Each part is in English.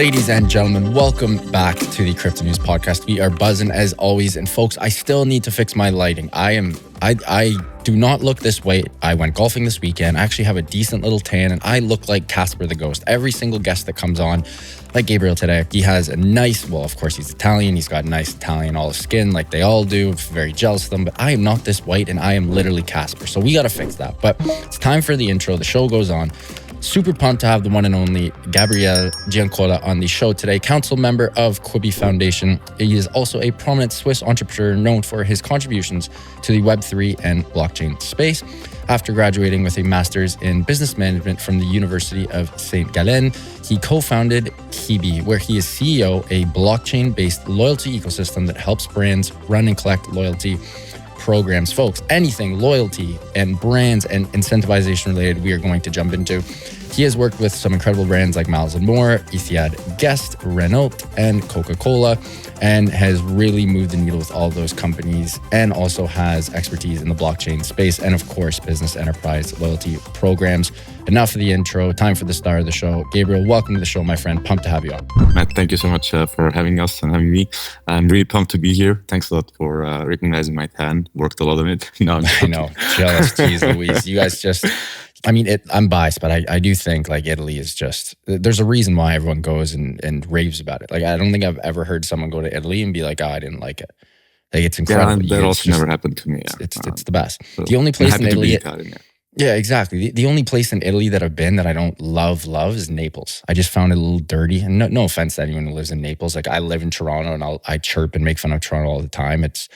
Ladies and gentlemen, welcome back to the Crypto News Podcast. We are buzzing as always. And folks, I still need to fix my lighting. I do not look this way. I went golfing this weekend. I actually have a decent little tan and I look like Casper the Ghost. Every single guest that comes on, like Gabriel today, he has a nice, well, of course he's Italian. He's got nice Italian olive skin like they all do. Very jealous of them, but I am not this white and I am literally Casper. So we got to fix that. But it's time for the intro. The show goes on. Super pumped to have the one and only Gabriele Giancola on the show today, council member of Qiibee Foundation. He is also a prominent Swiss entrepreneur known for his contributions to the Web3 and blockchain space. After graduating with a master's in business management from the University of St. Gallen, he co-founded Qiibee, where he is CEO, a blockchain-based loyalty ecosystem that helps brands run and collect loyalty programs. Folks, anything loyalty and brands and incentivization related, we are going to jump into. He has worked with some incredible brands like Miles & More, Etihad Guest, Renault, and Coca-Cola, and has really moved the needle with all those companies, and also has expertise in the blockchain space and, of course, business enterprise loyalty programs. Enough of the intro. Time for the star of the show. Gabriel, welcome to the show, my friend. Pumped to have you on. Matt, thank you so much for having us and having me. I'm really pumped to be here. Thanks a lot for recognizing my tan. Worked a lot on it. No, I know. Jealous. Jeez Louise. You guys just... I mean, I'm biased, but I do think like Italy is just, there's a reason why everyone goes and raves about it. Like, I don't think I've ever heard someone go to Italy and be like, oh, I didn't like it. Like, it's incredible. Yeah, that also never happened to me. Yeah. It's the best. So the only place in Italy. Italian, yeah, exactly. The only place in Italy that I've been that I don't love is Naples. I just found it a little dirty. And no offense to anyone who lives in Naples. Like, I live in Toronto and I chirp and make fun of Toronto all the time. It's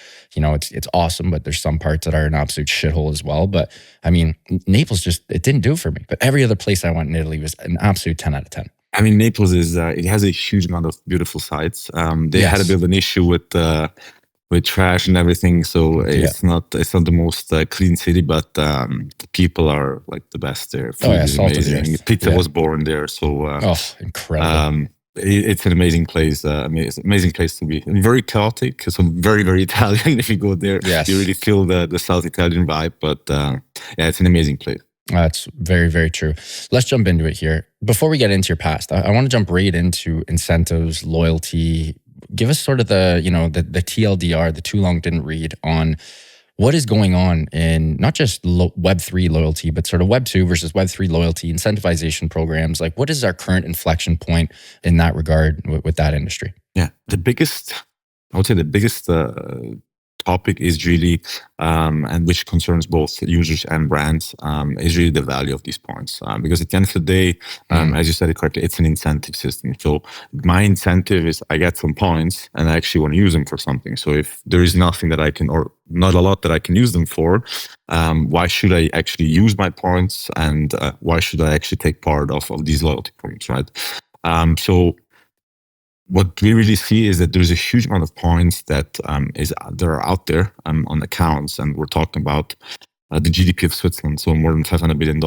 awesome, but there's some parts that are an absolute shithole as well. But I mean, Naples it didn't do it for me. But every other place I went in Italy was an absolute 10 out of 10. I mean, Naples it has a huge amount of beautiful sites. They had a bit of an issue with trash and everything, so it's not the most clean city, but the people are like the best there. Food is amazing. Pizza was born there, so incredible. It's an amazing place. Amazing place to be. And very chaotic, so very, very Italian. If you go there, you really feel the South Italian vibe. But it's an amazing place. That's very, very true. Let's jump into it here. Before we get into your past, I want to jump right into incentives, loyalty. Give us sort of the TLDR, the too long didn't read, on what is going on in not just Web3 loyalty, but sort of Web2 versus Web3 loyalty, incentivization programs. Like, what is our current inflection point in that regard with that industry? Yeah, the biggest topic is really, and which concerns both users and brands, is really the value of these points. Because at the end of the day, as you said it correctly, it's an incentive system. So my incentive is I get some points and I actually want to use them for something. So if there is nothing that I can, or not a lot that I can use them for, why should I actually use my points, and why should I actually take part of these loyalty points, right? So what we really see is that there's a huge amount of points that are out there on accounts, and we're talking about the GDP of Switzerland, so more than $500 billion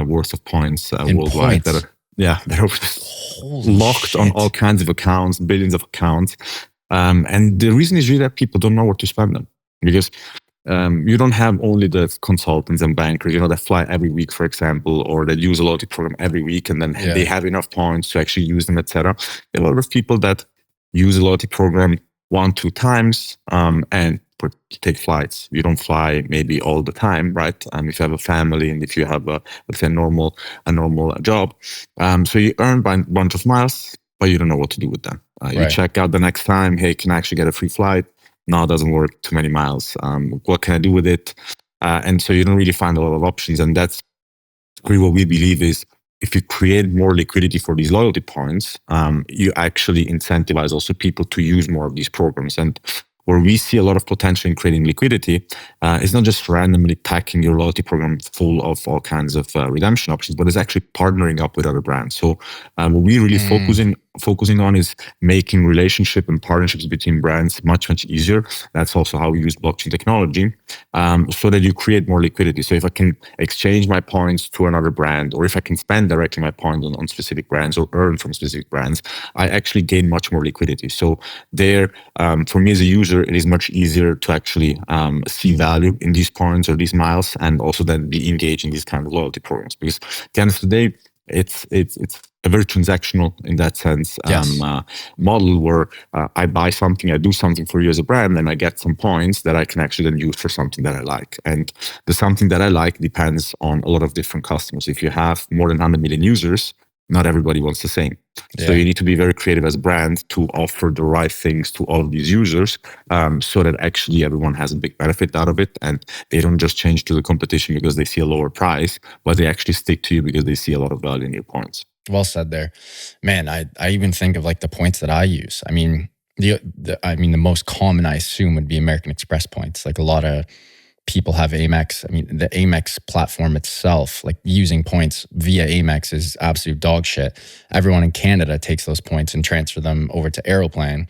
worth of points worldwide that are locked on all kinds of accounts, billions of accounts, and the reason is really that people don't know where to spend them, because you don't have only the consultants and bankers, that fly every week, for example, or that use a loyalty program every week and then they have enough points to actually use them, etc. There are a lot of people that use a loyalty program 1-2 times and take flights. You don't fly maybe all the time, right? If you have a family and if you have let's say a normal job, so you earn by a bunch of miles, but you don't know what to do with them. You check out the next time. Hey, can I actually get a free flight? No, it doesn't work. Too many miles. What can I do with it? And so you don't really find a lot of options. And that's really what we believe is, if you create more liquidity for these loyalty points, you actually incentivize also people to use more of these programs. And where we see a lot of potential in creating liquidity is not just randomly packing your loyalty program full of all kinds of redemption options, but it's actually partnering up with other brands. So what we really focusing on is making relationship and partnerships between brands much, much easier. That's also how we use blockchain technology, so that you create more liquidity. So if I can exchange my points to another brand, or if I can spend directly my points on specific brands or earn from specific brands, I actually gain much more liquidity. So there, for me as a user, it is much easier to actually see value in these points or these miles, and also then be engaged in these kind of loyalty programs. Because at the end of the day, it's a very transactional in that sense model where I buy something, I do something for you as a brand, and I get some points that I can actually then use for something that I like. And the something that I like depends on a lot of different customers. If you have more than 100 million users, not everybody wants the same. So you need to be very creative as a brand to offer the right things to all of these users, so that actually everyone has a big benefit out of it, and they don't just change to the competition because they see a lower price, but they actually stick to you because they see a lot of value in your points. Well said there. Man, I even think of like the points that I use. I mean, the most common I assume would be American Express points. Like a lot of people have Amex. I mean, the Amex platform itself, like using points via Amex is absolute dog shit. Everyone in Canada takes those points and transfer them over to Aeroplan,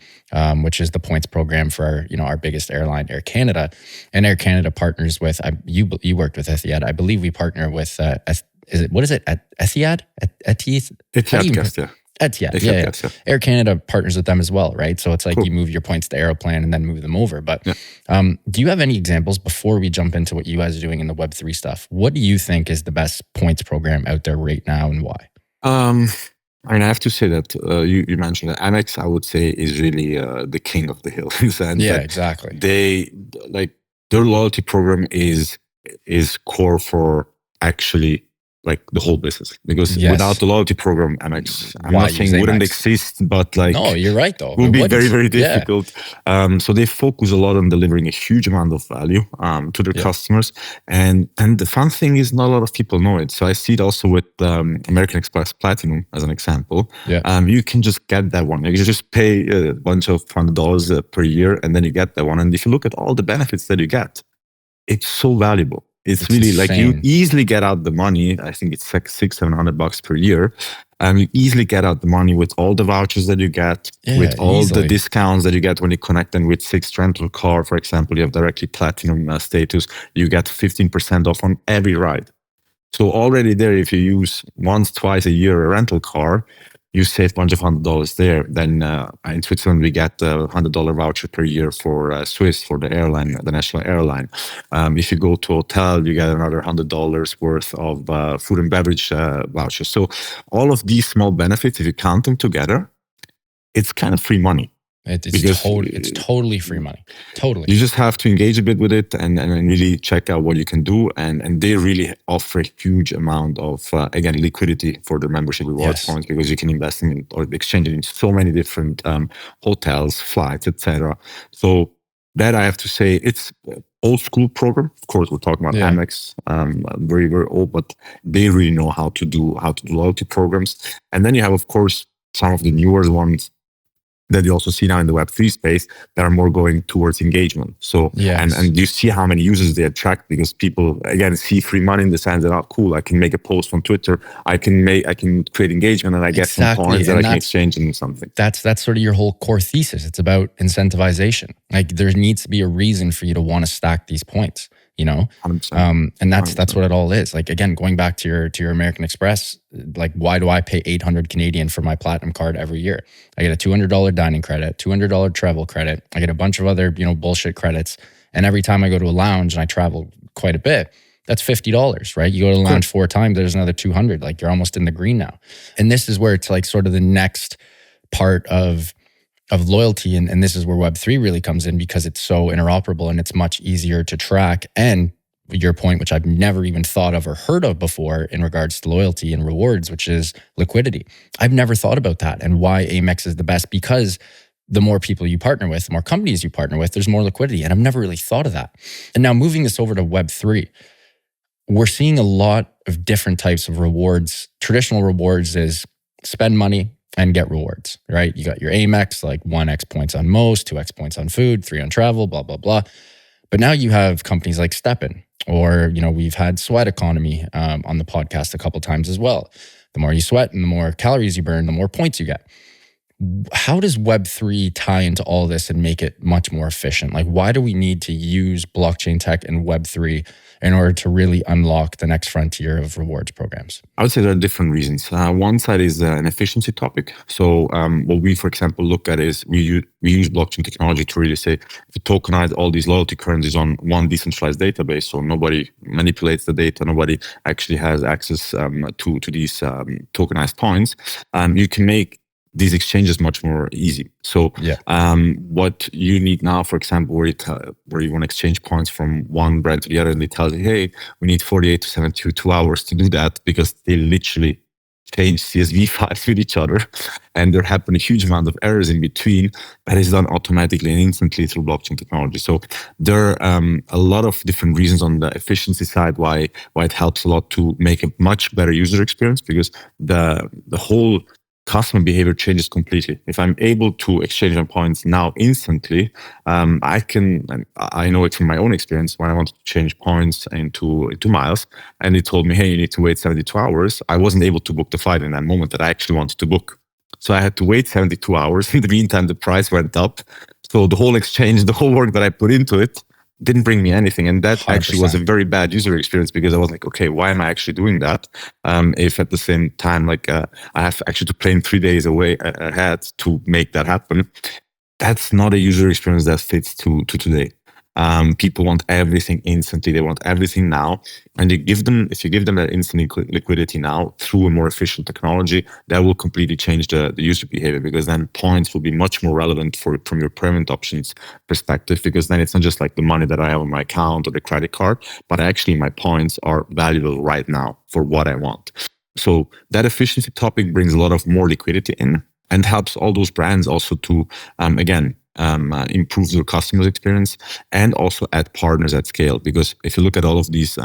which is the points program for our biggest airline, Air Canada. And Air Canada partners with, you worked with Etihad. I believe we partner with, Etihad? Etihad Guest, yeah. Etihad, yeah. Air Canada partners with them as well, right? So it's like you move your points to Aeroplan and then move them over. But do you have any examples before we jump into what you guys are doing in the Web3 stuff? What do you think is the best points program out there right now, and why? I have to say that you mentioned that Amex, I would say, is really the king of the hill. Yeah, exactly. Their loyalty program is core for actually like the whole business, because without the loyalty program, Amex, I'm not saying wouldn't exist, but no, you're right though. It would be very, very difficult. Yeah. So they focus a lot on delivering a huge amount of value to their customers, and the fun thing is not a lot of people know it. So I see it also with American Express Platinum as an example. Yeah. You can just get that one. You just pay a bunch of $100 per year, and then you get that one. And if you look at all the benefits that you get, it's so valuable. It's really insane. Like you easily get out the money. I think it's like $600-700 per year. You easily get out the money with all the vouchers that you get, with all the discounts that you get when you connect them with Sixt rental car. For example, you have directly platinum status. You get 15% off on every ride. So already there, if you use once, twice a year a rental car, you save a bunch of $100 there. Then in Switzerland, we get a $100 voucher per year for Swiss, for the airline, the national airline. If you go to a hotel, you get another $100 worth of food and beverage vouchers. So all of these small benefits, if you count them together, it's kind of free money. It's totally free money. Totally. You just have to engage a bit with it and really check out what you can do. And they really offer a huge amount of, again, liquidity for the membership reward points, because you can invest in or exchange it in so many different hotels, flights, etc. So that, I have to say, it's old school program. Of course, we're talking about Amex, very, very old, but they really know how to do loyalty programs. And then you have, of course, some of the newer ones that you also see now in the Web3 space that are more going towards engagement. So, and you see how many users they attract, because people, again, see free money in the sense that, oh, cool, I can make a post on Twitter, I can create engagement, and I get some points that I can exchange into something. That's sort of your whole core thesis. It's about incentivization. Like there needs to be a reason for you to want to stack these points. 100%. And that's what it all is. Like, again, going back to your American Express, like, why do I pay 800 Canadian for my platinum card every year? I get a $200 dining credit, $200 travel credit. I get a bunch of other, bullshit credits. And every time I go to a lounge, and I travel quite a bit, that's $50, right? You go to the lounge 4 times, there's another 200. Like, you're almost in the green now. And this is where it's like sort of the next part of loyalty. And this is where Web3 really comes in, because it's so interoperable and it's much easier to track. And your point, which I've never even thought of or heard of before in regards to loyalty and rewards, which is liquidity. I've never thought about that, and why Amex is the best, because the more people you partner with, the more companies you partner with, there's more liquidity. And I've never really thought of that. And now moving this over to Web3, we're seeing a lot of different types of rewards. Traditional rewards is spend money and get rewards, right? You got your Amex, like 1x points on most, 2x points on food, 3 on travel, blah, blah, blah. But now you have companies like Steppen, or, we've had Sweat Economy on the podcast a couple times as well. The more you sweat and the more calories you burn, the more points you get. How does Web3 tie into all this and make it much more efficient? Like, why do we need to use blockchain tech and Web3 in order to really unlock the next frontier of rewards programs? I would say there are different reasons. One side is an efficiency topic. So what we, for example, look at is we use blockchain technology to really say, if you tokenize all these loyalty currencies on one decentralized database, so nobody manipulates the data, nobody actually has access to these tokenized points, you can make these exchanges much more easy. So what you need now, for example, where you want to exchange points from one brand to the other, and they tell you, hey, we need 48 to 72 hours to do that, because they literally change CSV files with each other, and there happen a huge amount of errors in between. That is done automatically and instantly through blockchain technology. So there are a lot of different reasons on the efficiency side why it helps a lot to make a much better user experience, because the whole customer behavior changes completely. If I'm able to exchange my points now instantly, I can, and I know it from my own experience, when I wanted to change points into miles, and it told me, hey, you need to wait 72 hours. I wasn't able to book the flight in that moment that I actually wanted to book. So I had to wait 72 hours. In the meantime, the price went up. So the whole exchange, the whole work that I put into it didn't bring me anything. And that 100%. Actually was a very bad user experience, because I was like, okay, why am I actually doing that? If at the same time, like I have actually to plan 3 days ahead to make that happen. That's not a user experience that fits to today. People want everything instantly. They want everything now. And if you give them that instant liquidity now through a more efficient technology, that will completely change the user behavior, because then points will be much more relevant from your payment options perspective, because then it's not just like the money that I have on my account or the credit card, but actually my points are valuable right now for what I want. So that efficiency topic brings a lot of more liquidity in, and helps all those brands also to, again, improve their customers' experience, and also add partners at scale. Because if you look at all of these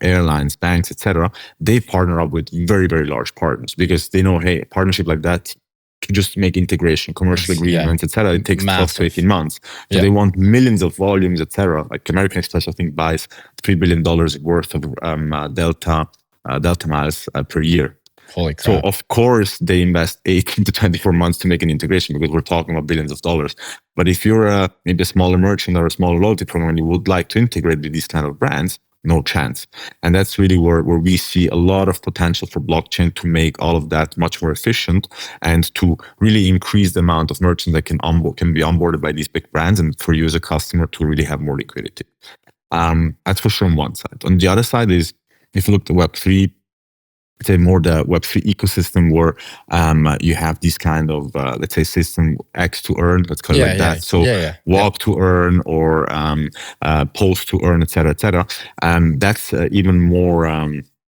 airlines, banks, etc., they partner up with very, very large partners, because they know, hey, a partnership like that, to just make integration, commercial agreements, etc., it takes 12 to 18 months. So they want millions of volumes, etc. Like American Express, I think, buys $3 billion worth of Delta miles per year. Holy crap. So of course they invest 18 to 24 months to make an integration, because we're talking about billions of dollars. But if you're maybe a smaller merchant or a smaller loyalty program and you would like to integrate with these kind of brands, no chance. And that's really where we see a lot of potential for blockchain to make all of that much more efficient, and to really increase the amount of merchants that can be onboarded by these big brands, and for you as a customer to really have more liquidity. That's for sure on one side. On the other side is, if you look at Web3, say more the Web3 ecosystem, where you have these kind of, let's say, system X to earn, let's call it like that. So walk to earn, or post to earn, etc., etc. That's even more,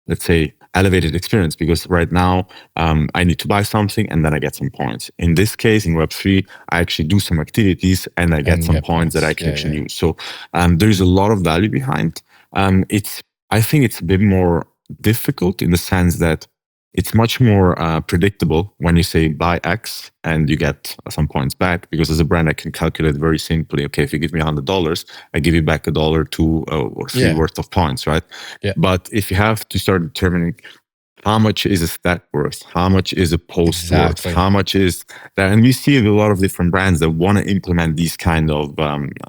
let's say, elevated experience, because right now I need to buy something and then I get some points. In this case, in Web3, I actually do some activities and I get some points that I can actually use. So there's a lot of value behind. I think it's a bit more difficult in the sense that it's much more predictable when you say buy X and you get some points back, because as a brand I can calculate very simply, okay, if you give me $100, I give you back $1, 2 or 3 worth of points, right? But if you have to start determining how much is a stat worth, how much is a post worth, how much is that, and we see a lot of different brands that want to implement these kind of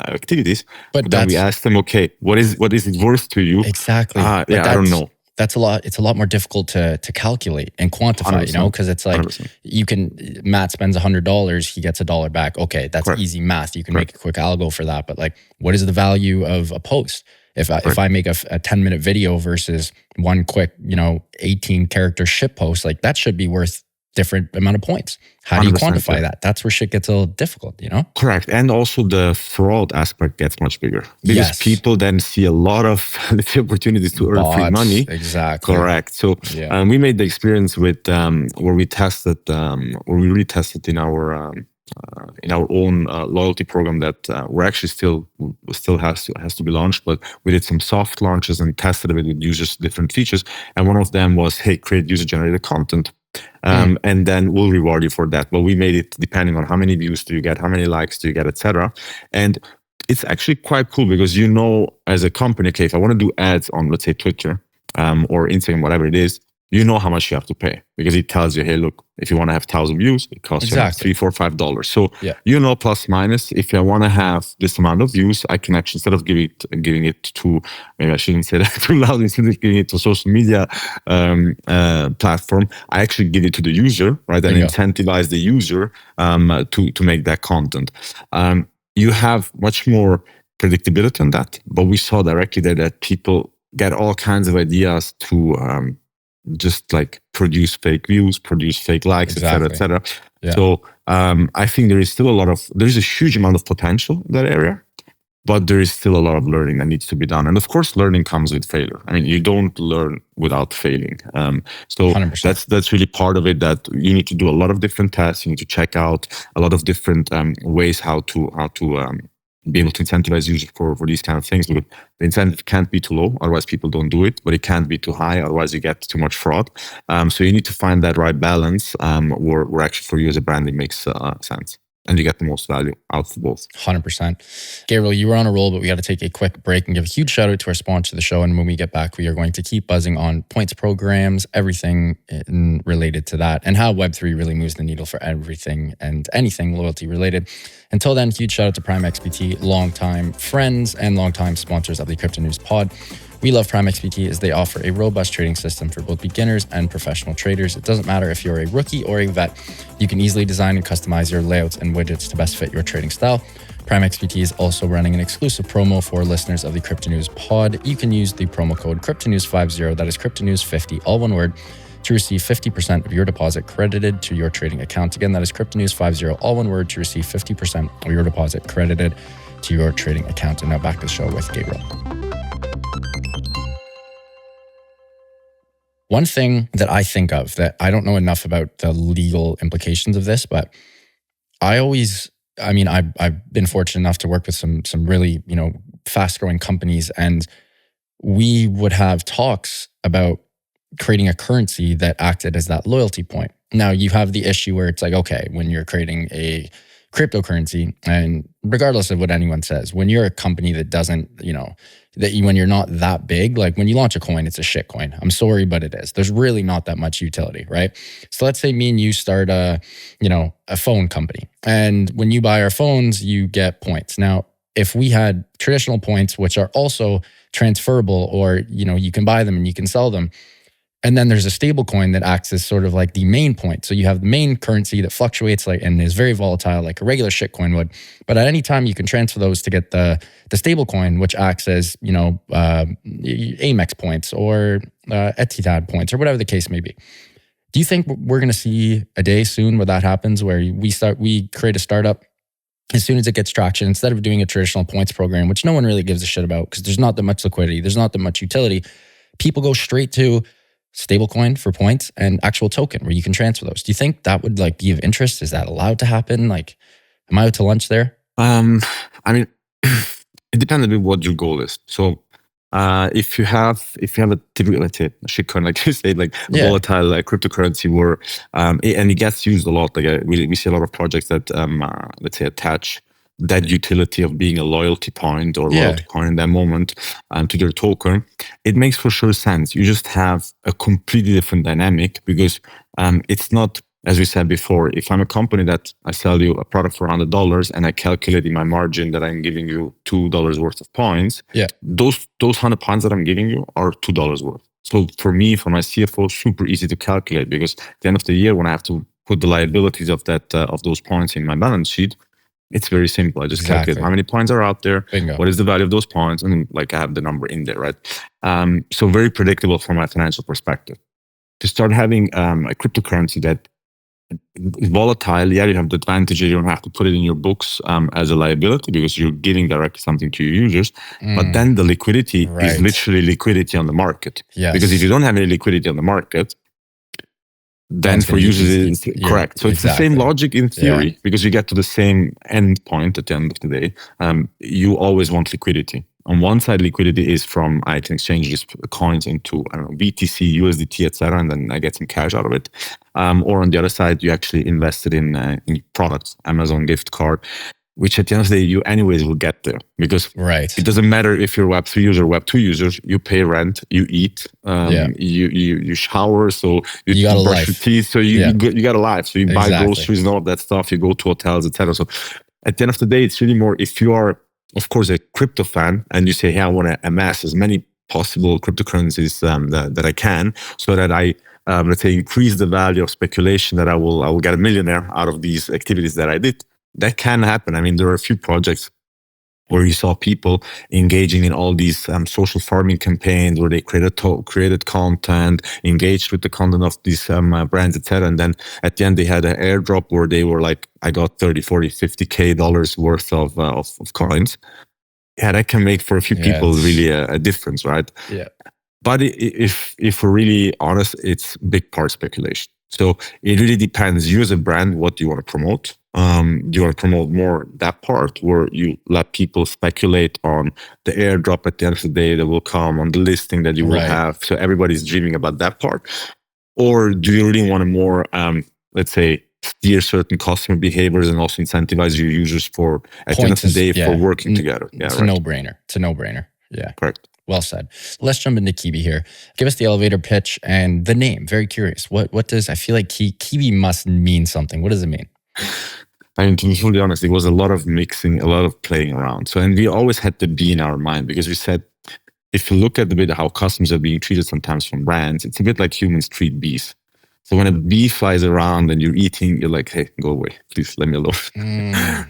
activities, but then we ask them, okay, what is it worth to you? Exactly. I don't know. That's a lot. It's a lot more difficult to calculate and quantify, you know, because it's like 100%. Matt spends $100, he gets $1 back. Okay, that's easy math. You can make a quick algo for that. But like, what is the value of a post? If I make a 10-minute video versus one quick, 18 character shit post, like that should be worth different amount of points. How do you quantify that? That's where shit gets a little difficult, Correct. And also the fraud aspect gets much bigger, because people then see a lot of opportunities to earn free money. Exactly. Correct. So we made the experience with where we really tested in our own loyalty program that we're actually still has to be launched, but we did some soft launches and tested it with users, different features. And one of them was, hey, create user generated content. And then we'll reward you for that. But we made it depending on how many views do you get, how many likes do you get, etc. And it's actually quite cool, because as a company, okay, if I want to do ads on, let's say, Twitter or Instagram, whatever it is, you know how much you have to pay because it tells you, hey, look, if you want to have 1,000 views, it costs you $3, $4, $5. So plus minus, if I want to have this amount of views, I can actually, instead of giving it to, maybe I shouldn't say that too loud, instead of giving it to social media platform, I actually give it to the user, right? And incentivize the user to make that content. You have much more predictability on that, but we saw directly that people get all kinds of ideas to just like produce fake views, produce fake likes, etc., etc. So I think there is still there's a huge amount of potential in that area, but there is still a lot of learning that needs to be done. And of course, learning comes with failure. I mean, you don't learn without failing. So 100%. That's really part of it, that you need to do a lot of different tests. You need to check out a lot of different ways how to be able to incentivize users for these kind of things. Because the incentive can't be too low, otherwise people don't do it, but it can't be too high, otherwise you get too much fraud. So you need to find that right balance where actually for you as a brand it makes sense. And you get the most value out of both. 100%. Gabriel, you were on a roll, but we got to take a quick break and give a huge shout out to our sponsor of the show. And when we get back, we are going to keep buzzing on points programs, everything related to that, and how Web3 really moves the needle for everything and anything loyalty related. Until then, huge shout out to Prime XBT, longtime friends and longtime sponsors of the Crypto News Pod. We love Prime XBT as they offer a robust trading system for both beginners and professional traders. It doesn't matter if you're a rookie or a vet, you can easily design and customize your layouts and widgets to best fit your trading style. Prime XBT is also running an exclusive promo for listeners of the Crypto News Pod. You can use the promo code CryptoNews50, that is CryptoNews50, all one word, to receive 50% of your deposit credited to your trading account. Again, that is CryptoNews50, all one word, to receive 50% of your deposit credited to your trading account. And now back to the show with Gabriel. One thing that I think of, that I don't know enough about the legal implications of this, but I've been fortunate enough to work with some really, fast growing companies, and we would have talks about creating a currency that acted as that loyalty point. Now you have the issue where it's like, okay, when you're creating a cryptocurrency, and regardless of what anyone says, when you're a company that doesn't, when you're not that big, like when you launch a coin, it's a shit coin. I'm sorry, but it is. There's really not that much utility, right? So let's say me and you start a phone company, and when you buy our phones, you get points. Now, if we had traditional points, which are also transferable, or, you can buy them and you can sell them, and then there's a stable coin that acts as sort of like the main point. So you have the main currency that fluctuates and is very volatile, like a regular shitcoin would. But at any time you can transfer those to get the stable coin, which acts as, Amex points or Etihad points or whatever the case may be. Do you think we're going to see a day soon where that happens, where we create a startup, as soon as it gets traction, instead of doing a traditional points program, which no one really gives a shit about because there's not that much liquidity, there's not that much utility, people go straight to stablecoin for points and actual token where you can transfer those? Do you think that would be of interest? Is that allowed to happen? Am I out to lunch there? It depends a bit what your goal is. So if you have a typical, let's say, a shitcoin, like you say, like a volatile cryptocurrency where and it gets used a lot. We see a lot of projects that let's say attach that utility of being a loyalty point or loyalty coin in that moment to your token. It makes for sure sense. You just have a completely different dynamic because it's not, as we said before, if I'm a company that I sell you a product for $100 and I calculate in my margin that I'm giving you $2 worth of points, those 100 points that I'm giving you are $2 worth. So for me, for my CFO, super easy to calculate, because at the end of the year, when I have to put the liabilities of those points in my balance sheet, it's very simple. I just calculate how many points are out there, Bingo. What is the value of those points, and I have the number in there, right? So very predictable from a financial perspective. To start having a cryptocurrency that is volatile, you have the advantage that you don't have to put it in your books as a liability because you're giving directly something to your users. But then the liquidity is literally liquidity on the market. Yes. Because if you don't have any liquidity on the market, then for users it's correct. So it's the same logic in theory, because you get to the same end point at the end of the day. You always want liquidity. On one side, liquidity is from I can exchange these coins into BTC, USDT, etc., and then I get some cash out of it. Or on the other side, you actually invested in products, Amazon gift card. which at the end of the day, you anyways will get there, because Right. it doesn't matter if you're Web3 user or Web2 users, you pay rent, you eat, you shower, so You got a brush life. your teeth, so you got a life. So you buy Exactly. groceries and all of that stuff, you go to hotels, etc. So at the end of the day, it's really more if you are, of course, a crypto fan and you say, hey, I want to amass as many possible cryptocurrencies that I can, so that I let's say increase the value of speculation, that I will get a millionaire out of these activities that I did. That can happen. I mean, there are a few projects where you saw people engaging in all these social farming campaigns where they created content, engaged with the content of these brands, etc. And then at the end, they had an airdrop where they were like, I got 30, 40, 50K dollars worth of coins. Yeah, that can make for a few people really a difference, right? Yeah. But if we're really honest, it's big part speculation. So it really depends. You as a brand, what do you want to promote? Do you want to promote more that part where you let people speculate on the airdrop at the end of the day that will come, on the listing that you will have? So everybody's dreaming about that part. Or do you really want to more, let's say, steer certain customer behaviors and also incentivize your users for, at the end of the day, for working together? Yeah, it's a no-brainer. It's a no-brainer. Yeah. Correct. Well said. Let's jump into Qiibee here. Give us the elevator pitch and the name. Very curious. What does, I feel like Qiibee must mean something. What does it mean? I mean, to be fully honest, it was a lot of mixing, a lot of playing around. So, and we always had the bee in our mind, because we said, if you look at the bit how customers are being treated sometimes from brands, it's a bit like humans treat bees. So when a bee flies around and you're eating, you're like, hey, go away, please let me alone.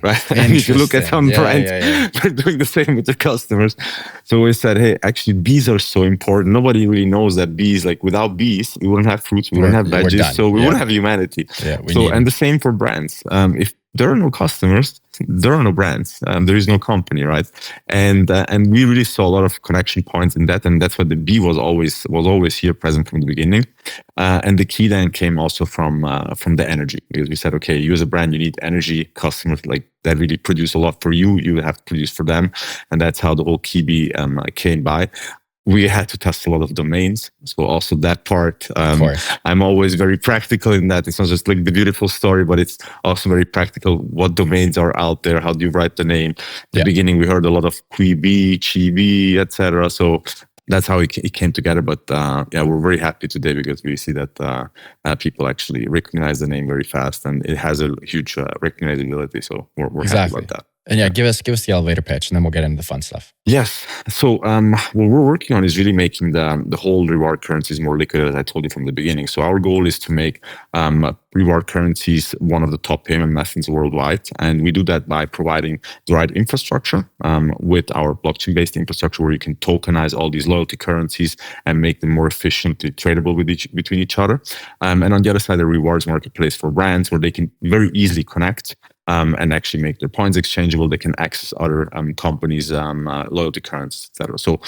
Right? And if you look at some brands, they're doing the same with their customers. So we said, hey, actually, bees are so important. Nobody really knows that bees, like without bees, we wouldn't have fruits, we wouldn't have veggies, so we wouldn't have humanity. And the same for brands. If there are no customers, there are no brands. There is no company, right? And we really saw a lot of connection points in that, and that's why the bee was always here, present from the beginning. And the key then came also from the energy, because we said, okay, you as a brand, you need energy. Customers like that really produce a lot for you. You have to produce for them, and that's how the whole Qiibee came by. We had to test a lot of domains. So also that part, I'm always very practical in that. It's not just like the beautiful story, but it's also very practical. What domains are out there? How do you write the name? At the beginning, we heard a lot of Qiibee, etc. So that's how it came together. But we're very happy today, because we see that people actually recognize the name very fast, and it has a huge recognizability. So we're happy about that. And give us the elevator pitch, and then we'll get into the fun stuff. Yes. So what we're working on is really making the whole reward currencies more liquid, as I told you from the beginning. So our goal is to make reward currencies one of the top payment methods worldwide. And we do that by providing the right infrastructure with our blockchain-based infrastructure, where you can tokenize all these loyalty currencies and make them more efficiently tradable between each other. And on the other side, the rewards marketplace for brands, where they can very easily connect and actually make their points exchangeable. They can access other companies' loyalty currencies, etc. So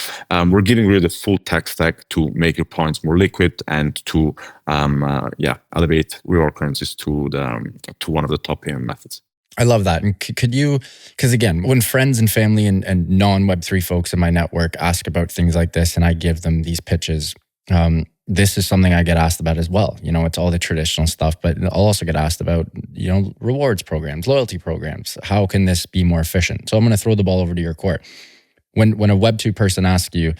we're giving really the full tech stack to make your points more liquid and to elevate reward currencies to one of the top payment methods. I love that. And could you, because again, when friends and family and non-Web3 folks in my network ask about things like this, and I give them these pitches, this is something I get asked about as well. It's all the traditional stuff, but I'll also get asked about, rewards programs, loyalty programs. How can this be more efficient? So I'm going to throw the ball over to your court. When a Web2 person asks you,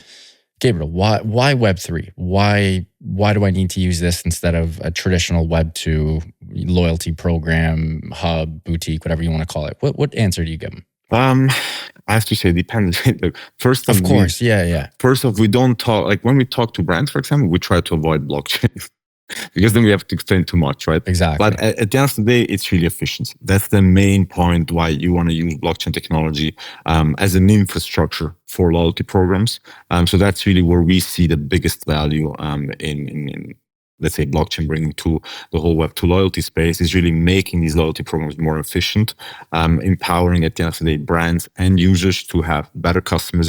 Gabriel, why Web3? Why do I need to use this instead of a traditional Web2 loyalty program, hub, boutique, whatever you want to call it? What answer do you give them? I have to say, it depends. First off, we don't talk, like when we talk to brands, for example, we try to avoid blockchain because then we have to explain too much, right? Exactly. But at the end of the day, it's really efficiency. That's the main point why you want to use blockchain technology as an infrastructure for loyalty programs. So that's really where we see the biggest value in let's say blockchain bringing to the whole Web2 loyalty space, is really making these loyalty programs more efficient, empowering at the end of the day brands and users to have better customer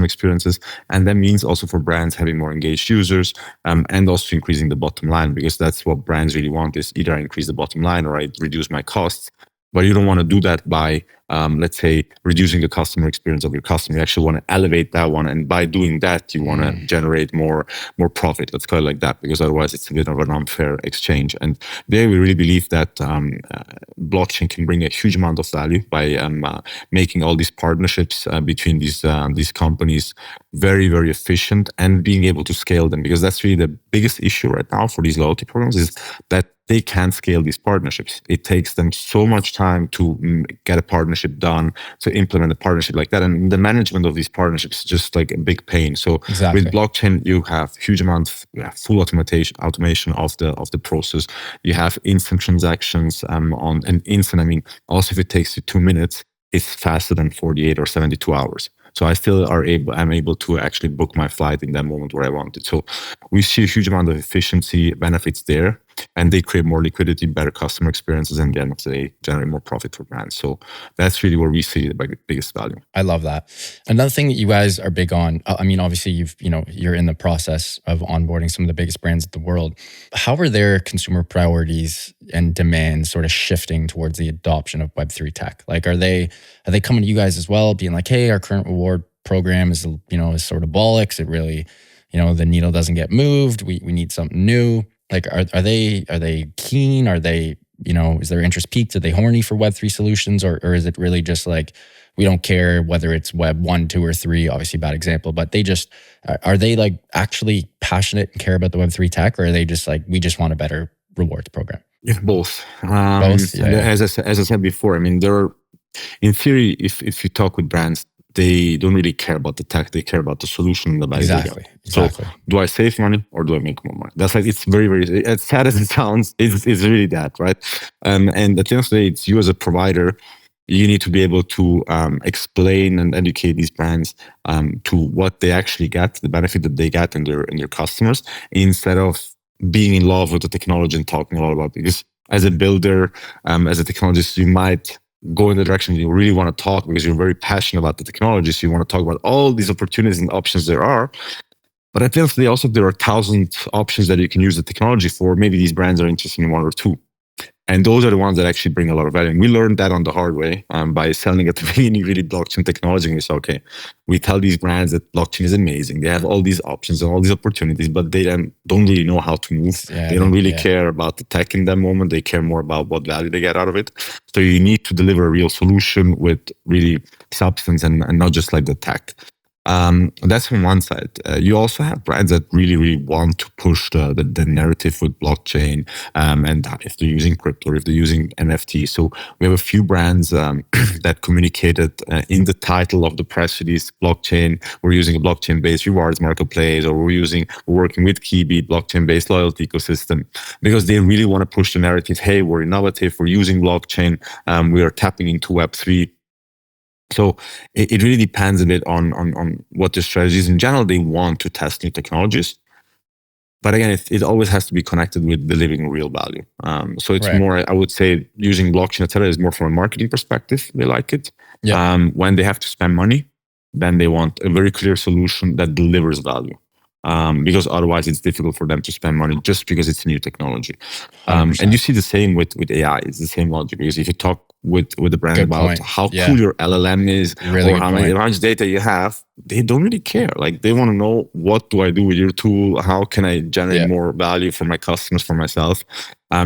experiences. And that means also for brands having more engaged users and also increasing the bottom line, because that's what brands really want, is either I increase the bottom line or I reduce my costs. But you don't want to do that by, let's say, reducing the customer experience of your customer. You actually want to elevate that one. And by doing that, you want to generate more profit. Let's call it like that, because otherwise it's a bit of an unfair exchange. And there we really believe that blockchain can bring a huge amount of value by making all these partnerships between these companies very, very efficient and being able to scale them. Because that's really the biggest issue right now for these loyalty programs, is that they can't scale these partnerships. It takes them so much time to get a partnership done, to implement a partnership like that. And the management of these partnerships is just like a big pain. So Exactly. with blockchain, you have huge amounts, full automation of the process. You have instant transactions on an instant. I mean, also if it takes you 2 minutes, it's faster than 48 or 72 hours. So I'm able to actually book my flight in that moment where I want it. So we see a huge amount of efficiency benefits there, and they create more liquidity, better customer experiences, and then they generate more profit for brands. So that's really where we see the biggest value. I love that. Another thing that you guys are big on, I mean, obviously you're in the process of onboarding some of the biggest brands in the world. How are their consumer priorities and demands sort of shifting towards the adoption of Web3 tech? Like, are they coming to you guys as well, being like, hey, our current reward program is sort of bollocks. It really, the needle doesn't get moved. We need something new. Like, are they keen? Are they, is their interest peaked? Are they horny for Web3 solutions? Or is it really just like, we don't care whether it's Web 1, 2, or 3, obviously bad example, but are they like actually passionate and care about the Web3 tech? Or are they just like, we just want a better rewards program? Yeah, both. Both? Yeah. As I said before, I mean, in theory, if you talk with brands, they don't really care about the tech. They care about the solution and the value. Exactly. So do I save money or do I make more money? That's like, it's very, very, as sad as it sounds, it's really that, right? And at the end of the day, it's you as a provider, you need to be able to explain and educate these brands to what they actually get, the benefit that they get in their customers, instead of being in love with the technology and talking a lot about it. Because as a builder, as a technologist, you might go in the direction you really want to talk because you're very passionate about the technology. So you want to talk about all these opportunities and options there are. But at the end of the day, also there are 1,000 options that you can use the technology for. Maybe these brands are interested in 1 or 2. And those are the ones that actually bring a lot of value. And we learned that on the hard way by selling at the beginning really blockchain technology. And we said, okay, we tell these brands that blockchain is amazing. They have all these options and all these opportunities, but they don't really know how to move. They don't really care about the tech in that moment. They care more about what value they get out of it. So you need to deliver a real solution with really substance and not just like the tech. That's from one side. You also have brands that really, really want to push the narrative with blockchain, and if they're using crypto, or if they're using NFT. So we have a few brands that communicated in the title of the press release, blockchain. We're using a blockchain-based rewards marketplace, or we're working with Qiibee, blockchain-based loyalty ecosystem, because they really want to push the narrative. Hey, we're innovative. We're using blockchain. We are tapping into Web3. So it really depends a bit on what the strategy is. In general, they want to test new technologies. But again, it always has to be connected with delivering real value. So it's more, I would say, using blockchain, et cetera, is more from a marketing perspective. They like it. Yeah. When they have to spend money, then they want a very clear solution that delivers value. Because otherwise it's difficult for them to spend money just because it's a new technology. And you see the same with AI. It's the same logic, because if you talk with the brand about how cool your LLM is, really, or how much data you have, they don't really care. Like, they want to know, what do I do with your tool? How can I generate more value for my customers, for myself?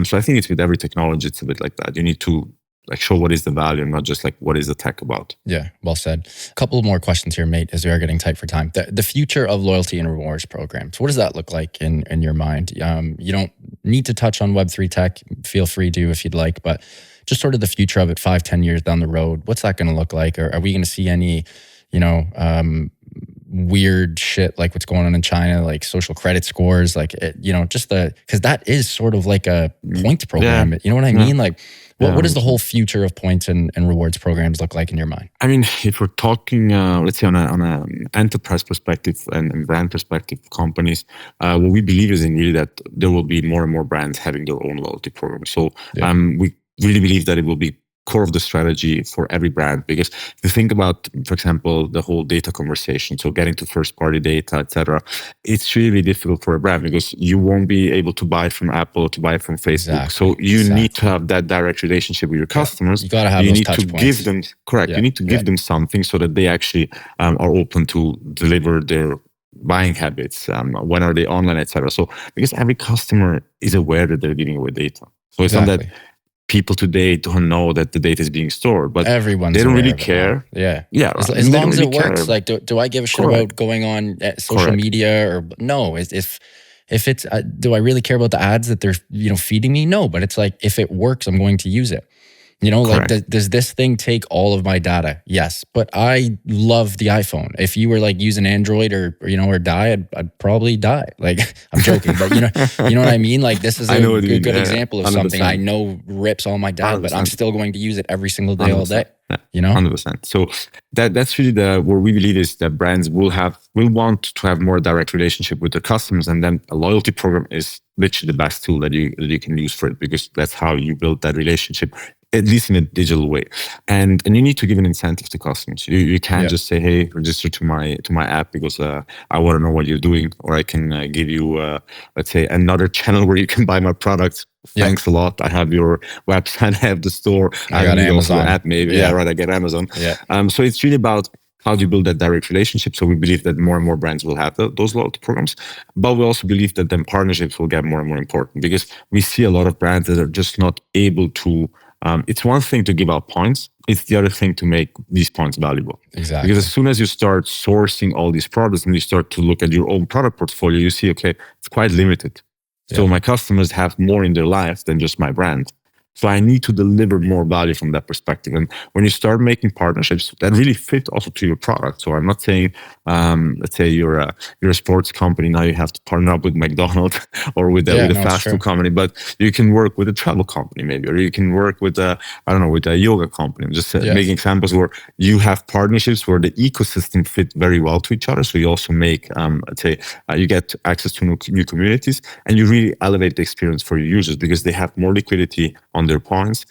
So I think it's with every technology, it's a bit like that. You need to show what is the value, and not just what is the tech about. Yeah, well said. A couple more questions here, mate, as we are getting tight for time. The future of loyalty and rewards programs, what does that look like in your mind? You don't need to touch on Web3 tech. Feel free to if you'd like, but just sort of the future of it 5-10 years down the road. What's that going to look like? Or are we going to see any, weird shit like what's going on in China, like social credit scores, because that is sort of like a points program. You know what I mean? Like, what does the whole future of points and rewards programs look like in your mind? I mean, if we're talking, let's say on an enterprise perspective and brand perspective, companies, what we believe is in really that there will be more and more brands having their own loyalty program. So we really believe that it will be core of the strategy for every brand. Because if you think about, for example, the whole data conversation, so getting to first party data, etc., it's really difficult for a brand because you won't be able to buy from Apple, to buy from Facebook. So you need to have that direct relationship with your customers. You got to have those touch points. Give them, correct. You need to give them something so that they actually are open to deliver their buying habits, when are they online, etc. So because every customer is aware that they're dealing with data. So it's not that people today don't know that the data is being stored, but everyone's they don't really care. Yeah. Right. As long as it works. Like, do I give a shit about going on social media or no? If it's, do I really care about the ads that they're feeding me? No, but it's like, if it works, I'm going to use it. Like, does this thing take all of my data? Yes, but I love the iPhone. If you were like using Android or die, I'd probably die. Like, I'm joking, but you know what I mean? Like, this is a good example of 100%. Something I know rips all my data, 100%. But I'm still going to use it every single day, 100%. All day. 100%. So that's really where we believe is that brands will want to have more direct relationship with their customers, and then a loyalty program is literally the best tool that you can use for it, because that's how you build that relationship, at least in a digital way. And you need to give an incentive to customers. You can't just say, hey, register to my app because I want to know what you're doing, or I can give you let's say another channel where you can buy my products. Thanks a lot. I have your website, I have the store, I got Amazon app maybe. I get Amazon. So it's really about how do you build that direct relationship. So we believe that more and more brands will have those loyalty programs, but we also believe that then partnerships will get more and more important, because we see a lot of brands that are just not able to. It's one thing to give out points. It's the other thing to make these points valuable. Exactly. Because as soon as you start sourcing all these products and you start to look at your own product portfolio, you see, okay, it's quite limited. So my customers have more in their life than just my brand. So I need to deliver more value from that perspective. And when you start making partnerships that really fit also to your product. So I'm not saying, let's say you're a sports company, now you have to partner up with McDonald's or with a fast food company, but you can work with a travel company maybe, or you can work with a yoga company. I'm just making examples where you have partnerships where the ecosystem fit very well to each other. So you also make, let's say, you get access to new communities, and you really elevate the experience for your users because they have more liquidity on their points.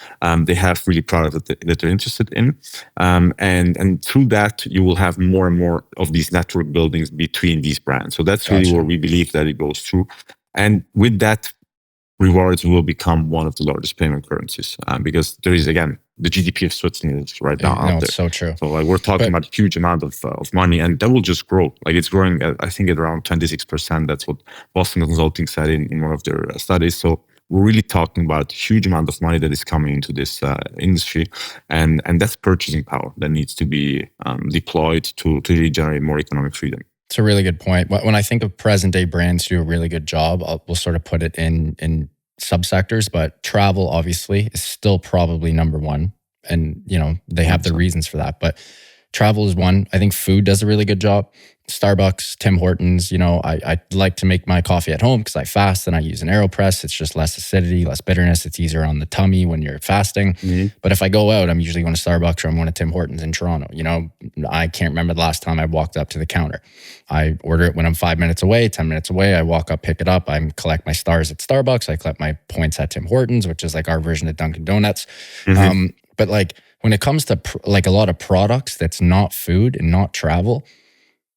They have really products that they're interested in. And through that, you will have more and more of these network buildings between these brands. So that's really where we believe that it goes through. And with that, rewards will become one of the largest payment currencies, because there is, again, the GDP of Switzerland is right now out there. It's so true. So like, we're talking about a huge amount of money, and that will just grow. Like, it's growing, I think, at around 26%. That's what Boston Consulting said in one of their studies. So we're really talking about a huge amount of money that is coming into this industry, and that's purchasing power that needs to be deployed to really generate more economic freedom. It's a really good point. When I think of present day brands do a really good job, we'll sort of put it in subsectors, but travel obviously is still probably number one. And, they have their reasons for that, but travel is one. I think food does a really good job. Starbucks, Tim Hortons, I like to make my coffee at home because I fast and I use an AeroPress. It's just less acidity, less bitterness. It's easier on the tummy when you're fasting. Mm-hmm. But if I go out, I'm usually going to Starbucks or I'm going to Tim Hortons in Toronto. I can't remember the last time I walked up to the counter. I order it when I'm 5 minutes away, 10 minutes away. I walk up, pick it up. I collect my stars at Starbucks. I collect my points at Tim Hortons, which is like our version of Dunkin' Donuts. Mm-hmm. But like when it comes to like a lot of products that's not food and not travel,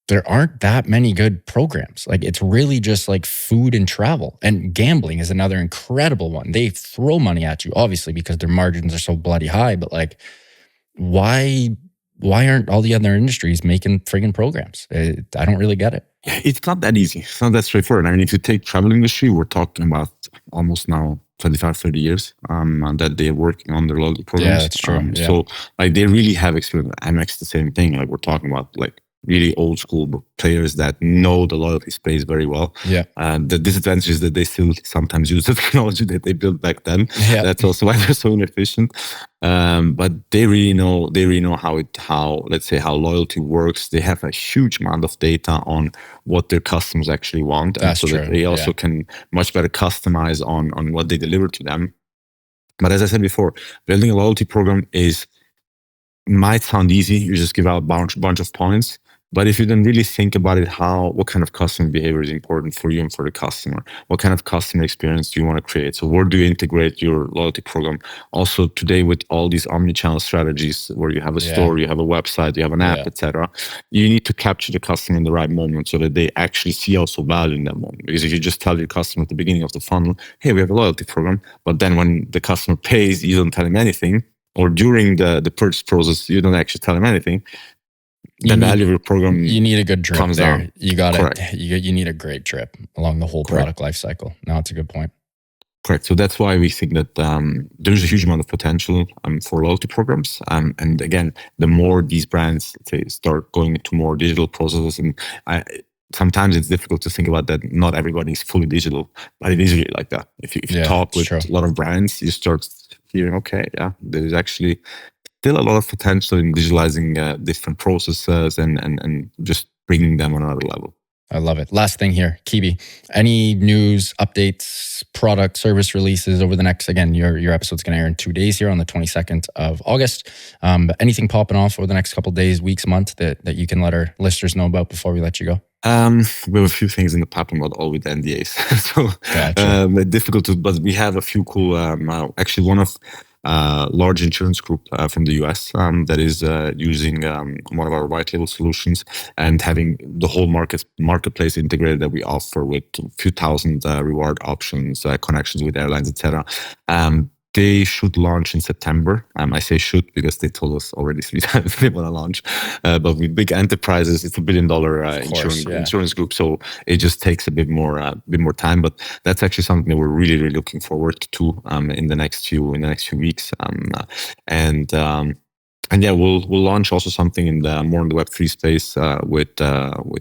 there aren't that many good programs. Like, it's really just like food and travel. And gambling is another incredible one. They throw money at you, obviously, because their margins are so bloody high. But like, why aren't all the other industries making friggin' programs? I don't really get it. It's not that easy. It's not that straightforward. I mean, if you take travel industry, we're talking about almost now 25, 30 years that they're working on their loyalty programs. Yeah, that's true. So like, they really have experience. Amex, the same thing. Like, we're talking about like really old school players that know the loyalty space very well. Yeah. The disadvantage is that they still sometimes use the technology that they built back then. Yeah. That's also why they're so inefficient. But they really know how let's say how loyalty works. They have a huge amount of data on what their customers actually want. That's and so true. That they also can much better customize on what they deliver to them. But as I said before, building a loyalty program might sound easy. You just give out a bunch of points. But if you then really think about it, what kind of customer behavior is important for you and for the customer? What kind of customer experience do you want to create? So where do you integrate your loyalty program? Also today with all these omni-channel strategies where you have a store, you have a website, you have an app, etc., you need to capture the customer in the right moment so that they actually see also value in that moment. Because if you just tell your customer at the beginning of the funnel, hey, we have a loyalty program, but then when the customer pays, you don't tell him anything, or during the purchase process, you don't actually tell him anything, the value of your program, you need a good drip comes there. down. You got it. You need a great drip along the whole product life cycle. No, it's a good point. Correct. So that's why we think that there's a huge amount of potential for loyalty programs. And again, the more these brands start going into more digital processes, and sometimes it's difficult to think about that. Not everybody is fully digital, but it is really like that. If you talk with a lot of brands, you start hearing, okay, there's actually still a lot of potential in digitalizing different processes and just bringing them on another level. I love it. Last thing here, Qiibee. Any news, updates, product, service releases over the next, again, your episode's going to air in 2 days here on the 22nd of August. But anything popping off over the next couple of days, weeks, month that you can let our listeners know about before we let you go? We have a few things in the pipeline, but all with NDAs. So difficult to, but we have a few cool, actually one of large insurance group from the US that is using one of our white label solutions and having the whole marketplace integrated that we offer with a few thousand reward options, connections with airlines, etc. They should launch in September. I say should because they told us already 3 times they want to launch. But with big enterprises, it's $1 billion insurance group, so it just takes a bit more time. But that's actually something that we're really, really looking forward to in the next few weeks. And yeah, we'll launch also something in the Web3 space with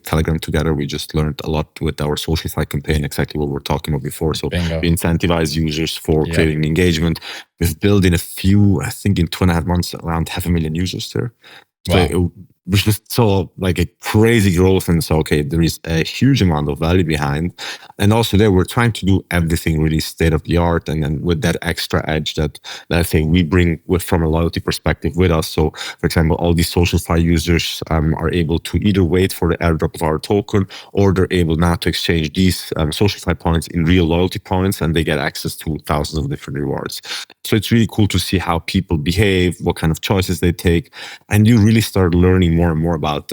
Telegram together. We just learned a lot with our Socialify campaign, exactly what we were talking about before. So we incentivize users for creating engagement. We've built in I think in 2.5 months, around 500,000 users there. So we just saw like a crazy growth and saw, okay, there is a huge amount of value behind. And also there, we're trying to do everything really state of the art. And then with that extra edge that I think we bring from a loyalty perspective with us. So for example, all these Socialify users are able to either wait for the airdrop of our token, or they're able now to exchange these Socialify points in real loyalty points, and they get access to thousands of different rewards. So it's really cool to see how people behave, what kind of choices they take. And you really start learning more and more about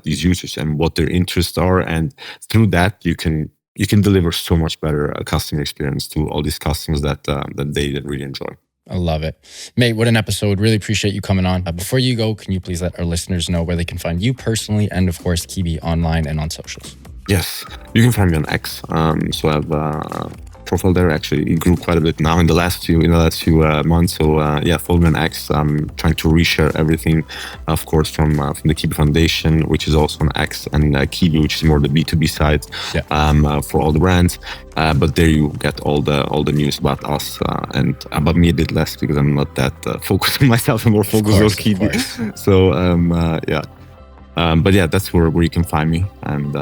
these users and what their interests are, and through that you can deliver so much better customer experience to all these customers that they really enjoy. I love it. Mate, what an episode. Really appreciate you coming on. Before you go, can you please let our listeners know where they can find you personally and of course Qiibee online and on socials? Yes, you can find me on X. So I have profile there. Actually, it grew quite a bit now in the last few months. So follow me on X. I'm trying to reshare everything, of course, from the Qiibee Foundation, which is also on X, and Qiibee, which is more the B2B side for all the brands. But there you get all the news about us and about me a bit less because I'm not that focused on myself. I'm more focused on Qiibee. So but yeah, that's where you can find me. And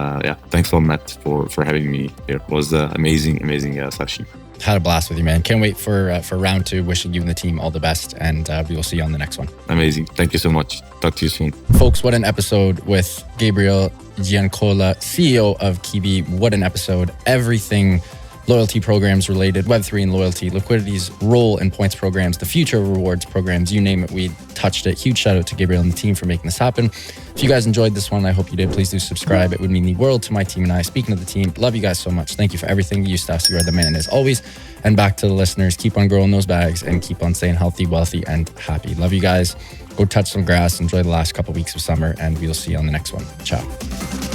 thanks a lot, Matt, for having me here. It was an amazing session. Had a blast with you, man. Can't wait for round 2. Wishing you and the team all the best, and we will see you on the next one. Amazing. Thank you so much. Talk to you soon. Folks, what an episode with Gabriele Giancola, CEO of Qiibee. What an episode. Everything loyalty programs related, Web3 and loyalty, liquidities, role and points programs, the future of rewards programs, you name it, we touched it. Huge shout out to Gabriele and the team for making this happen. If you guys enjoyed this one, I hope you did. Please do subscribe. It would mean the world to my team and I. Speaking of the team, love you guys so much. Thank you for everything. Eustace, you are the man as always. And back to the listeners, keep on growing those bags and keep on staying healthy, wealthy, and happy. Love you guys. Go touch some grass. Enjoy the last couple weeks of summer, and we'll see you on the next one. Ciao.